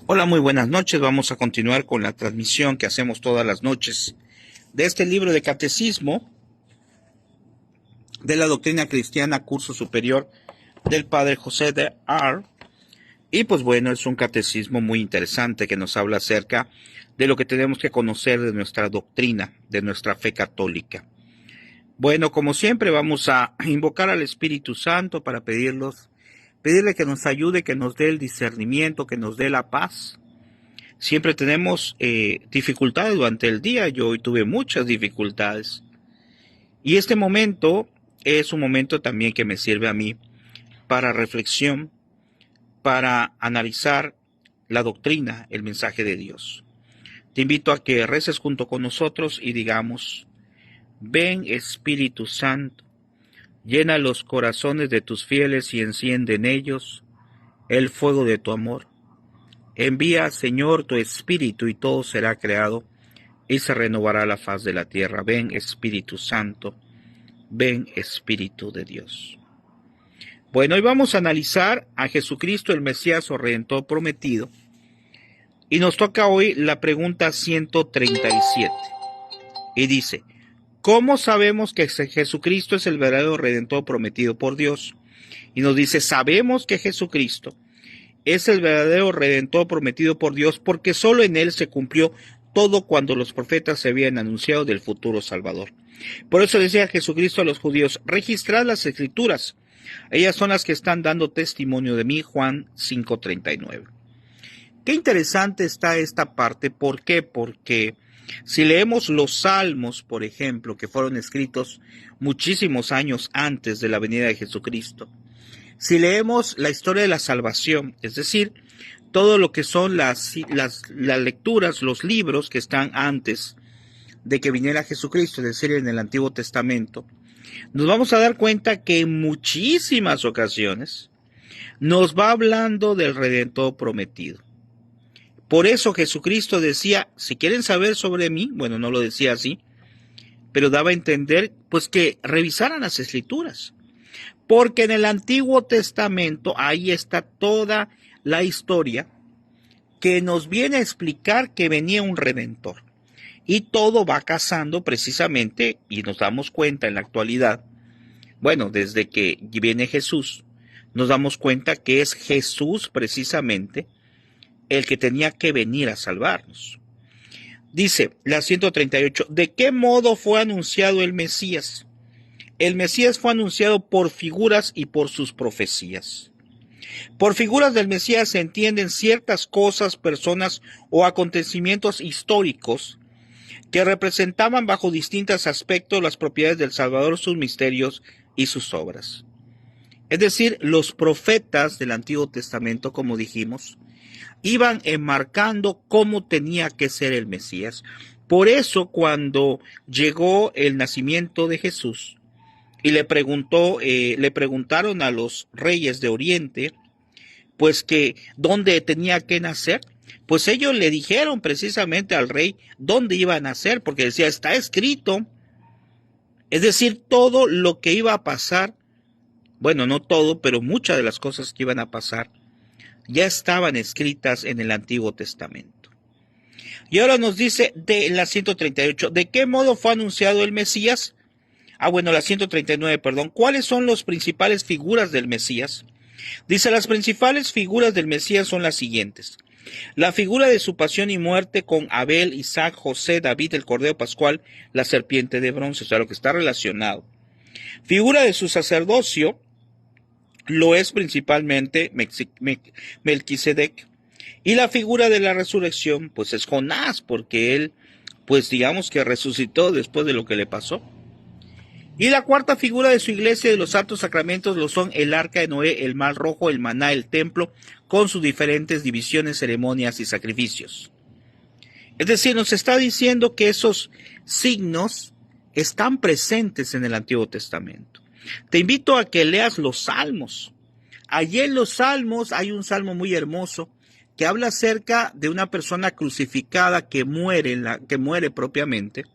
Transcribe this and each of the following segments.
Hola, muy buenas noches. Vamos a continuar con la transmisión que hacemos todas las noches de este libro de catecismo de la doctrina cristiana, curso superior del padre José de R. Y pues bueno, es un catecismo muy interesante que nos habla acerca de lo que tenemos que conocer de nuestra doctrina, de nuestra fe católica. Bueno, como siempre vamos a invocar al Espíritu Santo para pedirle que nos ayude, que nos dé el discernimiento, que nos dé la paz. Siempre tenemos dificultades durante el día. Yo hoy tuve muchas dificultades. Y este momento es un momento también que me sirve a mí para reflexión, para analizar la doctrina, el mensaje de Dios. Te invito a que reces junto con nosotros y digamos: ven Espíritu Santo, llena los corazones de tus fieles y enciende en ellos el fuego de tu amor. Envía, Señor, tu Espíritu y todo será creado y se renovará la faz de la tierra. Ven Espíritu Santo, ven Espíritu de Dios. Bueno, hoy vamos a analizar a Jesucristo, el Mesías o Redentor prometido. Y nos toca hoy la pregunta 137. Y dice: ¿cómo sabemos que Jesucristo es el verdadero Redentor prometido por Dios? Y nos dice: sabemos que Jesucristo es el verdadero Redentor prometido por Dios porque solo en Él se cumplió todo cuando los profetas se habían anunciado del futuro Salvador. Por eso decía Jesucristo a los judíos: registrad las Escrituras, ellas son las que están dando testimonio de mí. Juan 5:39. Qué interesante está esta parte. ¿Por qué? Porque si leemos los Salmos, por ejemplo, que fueron escritos muchísimos años antes de la venida de Jesucristo, si leemos la historia de la salvación, es decir, todo lo que son las lecturas, los libros que están antes de que viniera Jesucristo, es decir, en el Antiguo Testamento, nos vamos a dar cuenta que en muchísimas ocasiones nos va hablando del Redentor prometido. Por eso Jesucristo decía: si quieren saber sobre mí, bueno, no lo decía así, pero daba a entender pues que revisaran las Escrituras. Porque en el Antiguo Testamento ahí está toda la historia que nos viene a explicar que venía un Redentor. Y todo va casando precisamente, y nos damos cuenta en la actualidad, bueno, desde que viene Jesús, nos damos cuenta que es Jesús precisamente el que tenía que venir a salvarnos. Dice la 138, ¿de qué modo fue anunciado el Mesías? El Mesías fue anunciado por figuras y por sus profecías. Por figuras del Mesías se entienden ciertas cosas, personas o acontecimientos históricos que representaban bajo distintos aspectos las propiedades del Salvador, sus misterios y sus obras. Es decir, los profetas del Antiguo Testamento, como dijimos, iban enmarcando cómo tenía que ser el Mesías. Por eso, cuando llegó el nacimiento de Jesús, y le preguntaron a los reyes de Oriente, pues que dónde tenía que nacer, pues ellos le dijeron precisamente al rey dónde iba a nacer, porque decía: está escrito. Es decir, todo lo que iba a pasar, bueno, no todo, pero muchas de las cosas que iban a pasar ya estaban escritas en el Antiguo Testamento. Y ahora nos dice de la 138, ¿de qué modo fue anunciado el Mesías? La 139, perdón. ¿Cuáles son las principales figuras del Mesías? Dice: las principales figuras del Mesías son las siguientes. La figura de su pasión y muerte con Abel, Isaac, José, David, el Cordero Pascual, la serpiente de bronce, o sea, lo que está relacionado. Figura de su sacerdocio lo es principalmente Melquisedec. Y la figura de la resurrección, pues es Jonás, porque él, pues digamos que resucitó después de lo que le pasó. Y la cuarta figura de su iglesia de los santos sacramentos lo son el arca de Noé, el mar rojo, el maná, el templo, con sus diferentes divisiones, ceremonias y sacrificios. Es decir, nos está diciendo que esos signos están presentes en el Antiguo Testamento. Te invito a que leas los Salmos. Allí en los Salmos hay un salmo muy hermoso que habla acerca de una persona crucificada que muere propiamente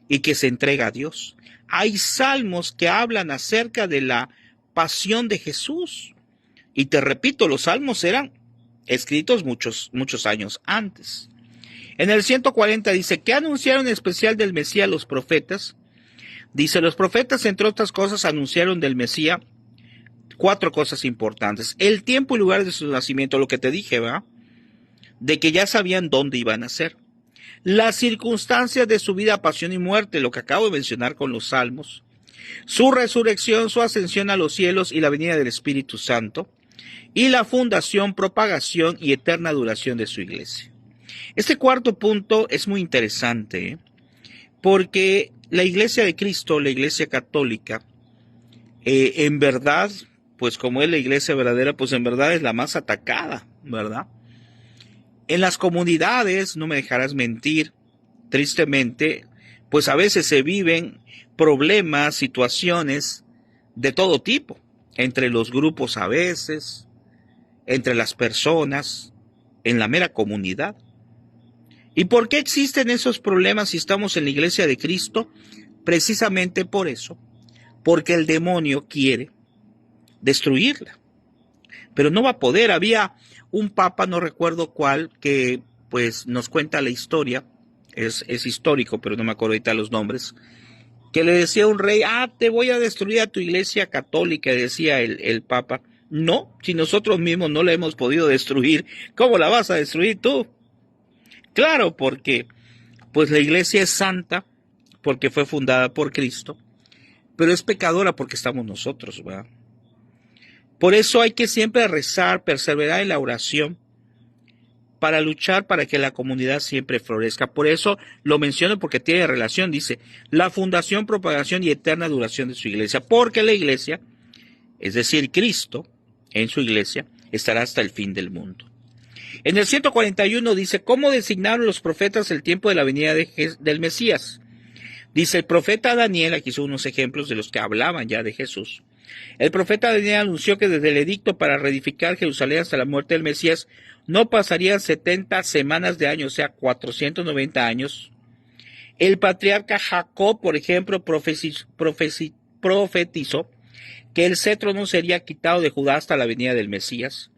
y que se entrega a Dios. Hay salmos que hablan acerca de la pasión de Jesús. Y te repito, los salmos eran escritos muchos años antes. En el 140 dice, ¿qué anunciaron en especial del Mesías los profetas? Dice, los profetas, entre otras cosas, anunciaron del Mesías 4 cosas importantes. El tiempo y lugar de su nacimiento, lo que te dije, ¿va? De que ya sabían dónde iban a nacer. Las circunstancias de su vida, pasión y muerte, lo que acabo de mencionar con los salmos. Su resurrección, su ascensión a los cielos y la venida del Espíritu Santo. Y la fundación, propagación y eterna duración de su iglesia. Este cuarto punto es muy interesante, porque la iglesia de Cristo, la iglesia católica, en verdad, pues como es la iglesia verdadera, pues en verdad es la más atacada, ¿verdad? En las comunidades, no me dejarás mentir, tristemente, pues a veces se viven problemas, situaciones de todo tipo, entre los grupos a veces, entre las personas, en la mera comunidad. ¿Y por qué existen esos problemas si estamos en la iglesia de Cristo? Precisamente por eso, porque el demonio quiere destruirla, pero no va a poder. Había un papa, no recuerdo cuál, que pues nos cuenta la historia, es histórico, pero no me acuerdo ahorita los nombres, que le decía a un rey, te voy a destruir a tu iglesia católica, decía el papa. No, si nosotros mismos no la hemos podido destruir, ¿cómo la vas a destruir tú? Claro, porque pues la iglesia es santa, porque fue fundada por Cristo, pero es pecadora porque estamos nosotros, ¿verdad? Por eso hay que siempre rezar, perseverar en la oración, para luchar para que la comunidad siempre florezca. Por eso lo menciono, porque tiene relación, dice, la fundación, propagación y eterna duración de su iglesia, porque la iglesia, es decir, Cristo, en su iglesia, estará hasta el fin del mundo. En el 141 dice, ¿cómo designaron los profetas el tiempo de la venida del Mesías? Dice el profeta Daniel, aquí son unos ejemplos de los que hablaban ya de Jesús. El profeta Daniel anunció que desde el edicto para reedificar Jerusalén hasta la muerte del Mesías no pasarían 70 semanas de año, o sea, 490 años. El patriarca Jacob, por ejemplo, profetizó que el cetro no sería quitado de Judá hasta la venida del Mesías.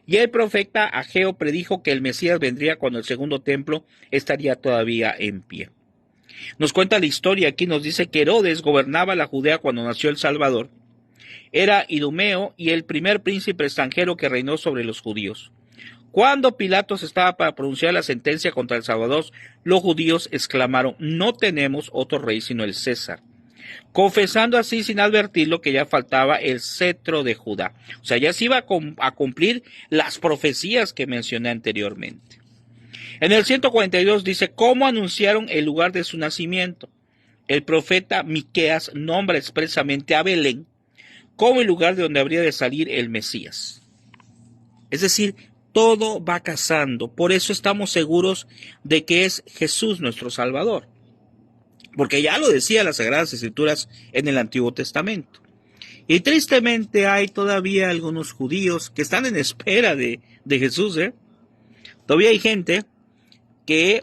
Y el profeta Ageo predijo que el Mesías vendría cuando el segundo templo estaría todavía en pie. Nos cuenta la historia, aquí nos dice que Herodes gobernaba la Judea cuando nació el Salvador. Era Idumeo y el primer príncipe extranjero que reinó sobre los judíos. Cuando Pilatos estaba para pronunciar la sentencia contra el Salvador, los judíos exclamaron, no tenemos otro rey sino el César, confesando así sin advertirlo que ya faltaba el cetro de Judá. O sea, ya se iba a cumplir las profecías que mencioné anteriormente. En el 142 dice, ¿cómo anunciaron el lugar de su nacimiento? El profeta Miqueas nombra expresamente a Belén como el lugar de donde habría de salir el Mesías. Es decir, todo va casando. Por eso estamos seguros de que es Jesús nuestro Salvador. Porque ya lo decía las Sagradas Escrituras en el Antiguo Testamento. Y tristemente hay todavía algunos judíos que están en espera de Jesús. Todavía hay gente que...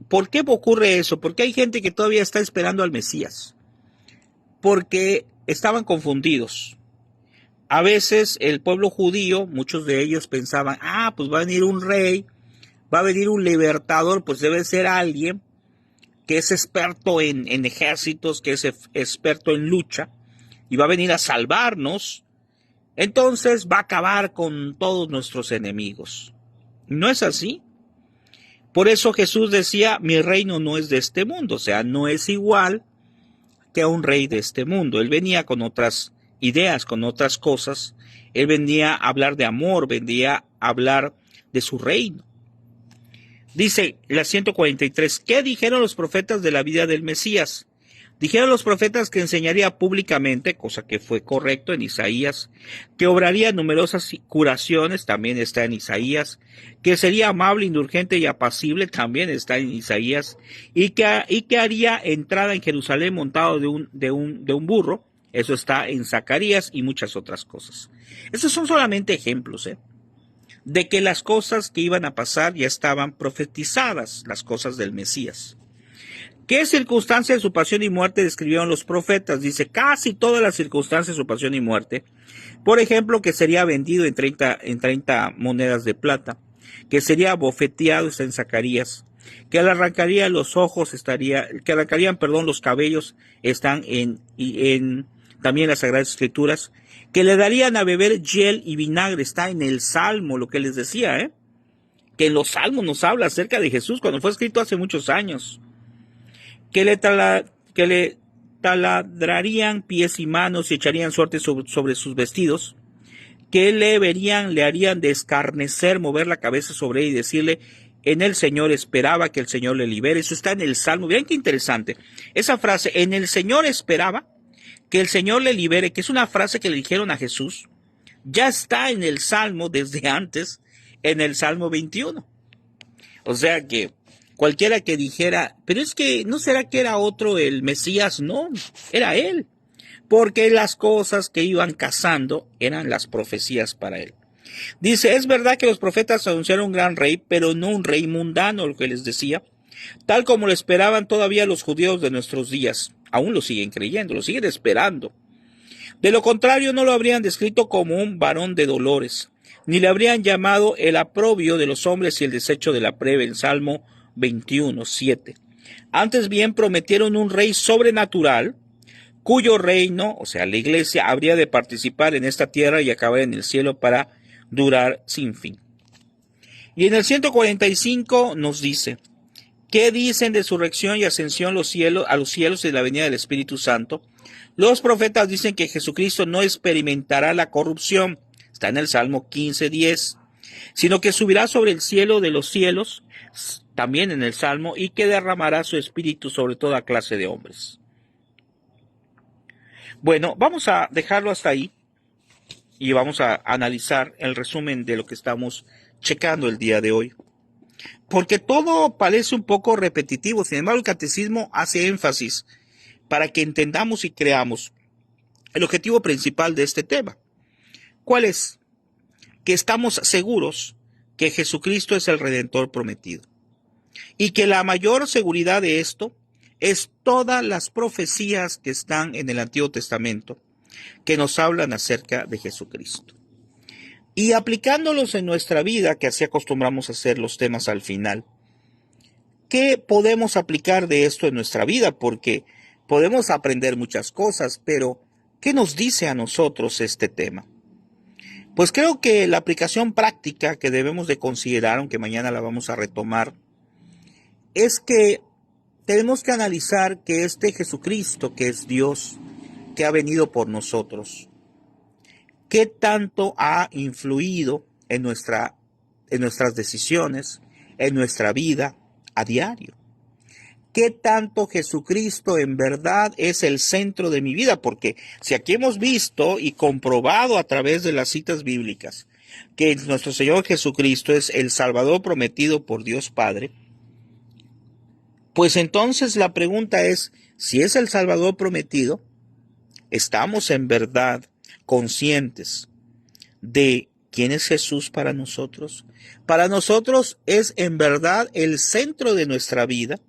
¿Por qué ocurre eso? Porque hay gente que todavía está esperando al Mesías. Porque estaban confundidos. A veces el pueblo judío, muchos de ellos pensaban, pues va a venir un rey, va a venir un libertador, pues debe ser alguien que es experto en ejércitos, que es experto en lucha, y va a venir a salvarnos, entonces va a acabar con todos nuestros enemigos. ¿No es así? Por eso Jesús decía, mi reino no es de este mundo, o sea, no es igual que a un rey de este mundo. Él venía con otras ideas, con otras cosas. Él venía a hablar de amor, venía a hablar de su reino. Dice la 143, ¿qué dijeron los profetas de la vida del Mesías? Dijeron los profetas que enseñaría públicamente, cosa que fue correcto en Isaías, que obraría numerosas curaciones, también está en Isaías, que sería amable, indulgente y apacible, también está en Isaías, y que haría entrada en Jerusalén montado de un burro, eso está en Zacarías y muchas otras cosas. Esos son solamente ejemplos, de que las cosas que iban a pasar ya estaban profetizadas, las cosas del Mesías. ¿Qué circunstancia de su pasión y muerte describieron los profetas? Dice, casi todas las circunstancias de su pasión y muerte. Por ejemplo, que sería vendido en 30 monedas de plata, que sería abofeteado, está en Zacarías, que le arrancaría los ojos, que arrancarían, los cabellos, están también las Sagradas Escrituras, que le darían a beber hiel y vinagre, está en el Salmo, lo que les decía, que en los Salmos nos habla acerca de Jesús, cuando fue escrito hace muchos años, que le taladrarían pies y manos y echarían suerte sobre sus vestidos, que le harían de escarnecer, mover la cabeza sobre él y decirle, en el Señor esperaba que el Señor le libere. Eso está en el Salmo. Vean qué interesante. Esa frase, en el Señor esperaba que el Señor le libere, que es una frase que le dijeron a Jesús, ya está en el Salmo desde antes, en el Salmo 21. O sea que cualquiera que dijera, pero es que, ¿no será que era otro el Mesías? No, era él. Porque las cosas que iban cazando eran las profecías para él. Dice, es verdad que los profetas anunciaron un gran rey, pero no un rey mundano, lo que les decía, tal como lo esperaban todavía los judíos de nuestros días. Aún lo siguen creyendo, lo siguen esperando. De lo contrario, no lo habrían descrito como un varón de dolores, ni le habrían llamado el aprobio de los hombres y el desecho de la plebe, en Salmo 21, 7. Antes bien prometieron un rey sobrenatural, cuyo reino, o sea, la iglesia, habría de participar en esta tierra y acabar en el cielo para durar sin fin. Y en el 145 nos dice, ¿qué dicen de resurrección y ascensión a los cielos y de la venida del Espíritu Santo? Los profetas dicen que Jesucristo no experimentará la corrupción, está en el Salmo 15:10, sino que subirá sobre el cielo de los cielos, también en el Salmo, y que derramará su Espíritu sobre toda clase de hombres. Bueno, vamos a dejarlo hasta ahí y vamos a analizar el resumen de lo que estamos checando el día de hoy. Porque todo parece un poco repetitivo, sin embargo el catecismo hace énfasis para que entendamos y creamos el objetivo principal de este tema. ¿Cuál es? Que estamos seguros que Jesucristo es el Redentor prometido. Y que la mayor seguridad de esto es todas las profecías que están en el Antiguo Testamento que nos hablan acerca de Jesucristo. Y aplicándolos en nuestra vida, que así acostumbramos a hacer los temas al final, ¿qué podemos aplicar de esto en nuestra vida? Porque podemos aprender muchas cosas, pero ¿qué nos dice a nosotros este tema? Pues creo que la aplicación práctica que debemos de considerar, aunque mañana la vamos a retomar, es que tenemos que analizar que este Jesucristo, que es Dios, que ha venido por nosotros, ¿qué tanto ha influido en nuestras decisiones, en nuestra vida a diario? ¿Qué tanto Jesucristo en verdad es el centro de mi vida? Porque si aquí hemos visto y comprobado a través de las citas bíblicas que nuestro Señor Jesucristo es el Salvador prometido por Dios Padre, pues entonces la pregunta es, si es el Salvador prometido, ¿estamos en verdad conscientes de quién es Jesús para nosotros? Para nosotros es en verdad el centro de nuestra vida.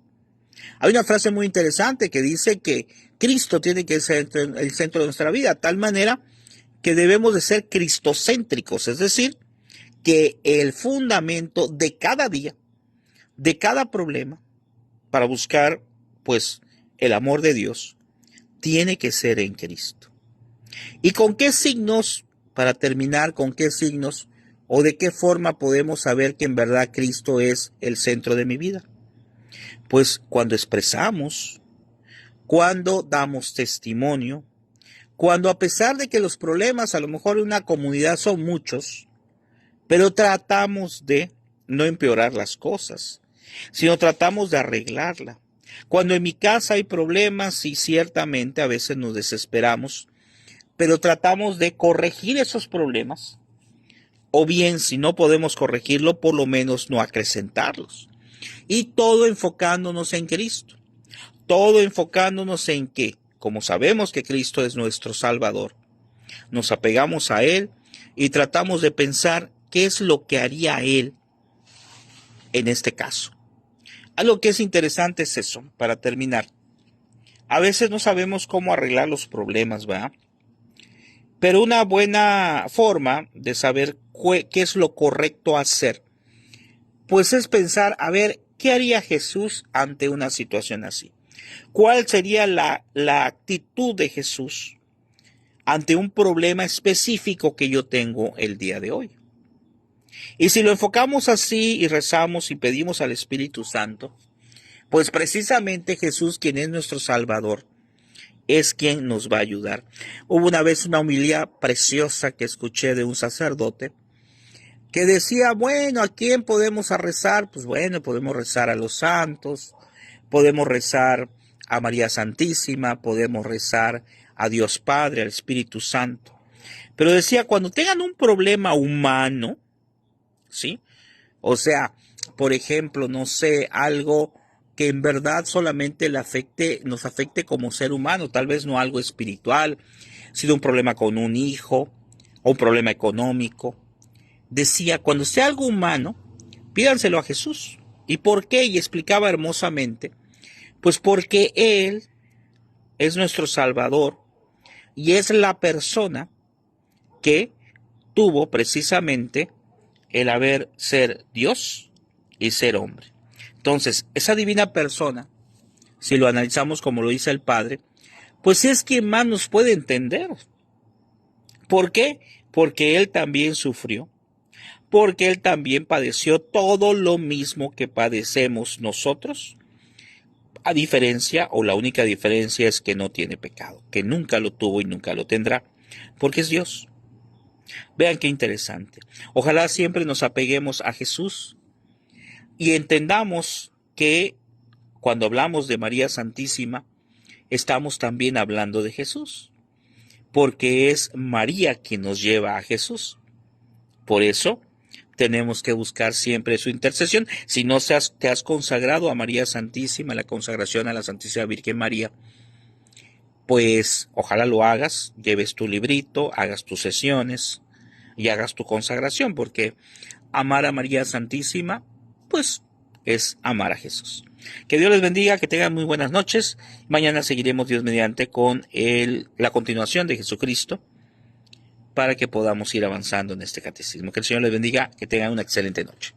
Hay una frase muy interesante que dice que Cristo tiene que ser el centro de nuestra vida, de tal manera que debemos de ser cristocéntricos, es decir, que el fundamento de cada día, de cada problema, para buscar, pues, el amor de Dios, tiene que ser en Cristo. ¿Y con qué signos, para terminar, con qué signos o de qué forma podemos saber que en verdad Cristo es el centro de mi vida? Pues cuando expresamos, cuando damos testimonio, cuando a pesar de que los problemas a lo mejor en una comunidad son muchos, pero tratamos de no empeorar las cosas, sino tratamos de arreglarla. Cuando en mi casa hay problemas y ciertamente a veces nos desesperamos, pero tratamos de corregir esos problemas, o bien si no podemos corregirlo, por lo menos no acrecentarlos. Y todo enfocándonos en Cristo, todo enfocándonos en que, como sabemos que Cristo es nuestro Salvador, nos apegamos a Él y tratamos de pensar qué es lo que haría Él en este caso. Algo que es interesante es eso, para terminar. A veces no sabemos cómo arreglar los problemas, ¿verdad? Pero una buena forma de saber qué es lo correcto hacer, pues es pensar, a ver, ¿qué haría Jesús ante una situación así? ¿Cuál sería la actitud de Jesús ante un problema específico que yo tengo el día de hoy? Y si lo enfocamos así y rezamos y pedimos al Espíritu Santo, pues precisamente Jesús, quien es nuestro Salvador, es quien nos va a ayudar. Hubo una vez una homilía preciosa que escuché de un sacerdote que decía, bueno, ¿a quién podemos rezar? Pues bueno, podemos rezar a los santos, podemos rezar a María Santísima, podemos rezar a Dios Padre, al Espíritu Santo. Pero decía, cuando tengan un problema humano, ¿sí? O sea, por ejemplo, no sé, algo que en verdad solamente nos afecte como ser humano, tal vez no algo espiritual, sino un problema con un hijo o un problema económico. Decía, cuando sea algo humano, pídanselo a Jesús. ¿Y por qué? Y explicaba hermosamente, pues porque Él es nuestro Salvador y es la persona que tuvo precisamente el haber ser Dios y ser hombre. Entonces, esa divina persona, si lo analizamos como lo dice el Padre, pues es quien más nos puede entender. ¿Por qué? Porque Él también sufrió, porque Él también padeció todo lo mismo que padecemos nosotros. A diferencia, o la única diferencia es que no tiene pecado, que nunca lo tuvo y nunca lo tendrá, porque es Dios. Vean qué interesante. Ojalá siempre nos apeguemos a Jesús y entendamos que cuando hablamos de María Santísima, estamos también hablando de Jesús, porque es María quien nos lleva a Jesús. Por eso tenemos que buscar siempre su intercesión. Si no te has consagrado a María Santísima, la consagración a la Santísima Virgen María, pues ojalá lo hagas, lleves tu librito, hagas tus sesiones y hagas tu consagración, porque amar a María Santísima, pues es amar a Jesús. Que Dios les bendiga, que tengan muy buenas noches. Mañana seguiremos, Dios mediante, con la continuación de Jesucristo, para que podamos ir avanzando en este catecismo. Que el Señor les bendiga, que tengan una excelente noche.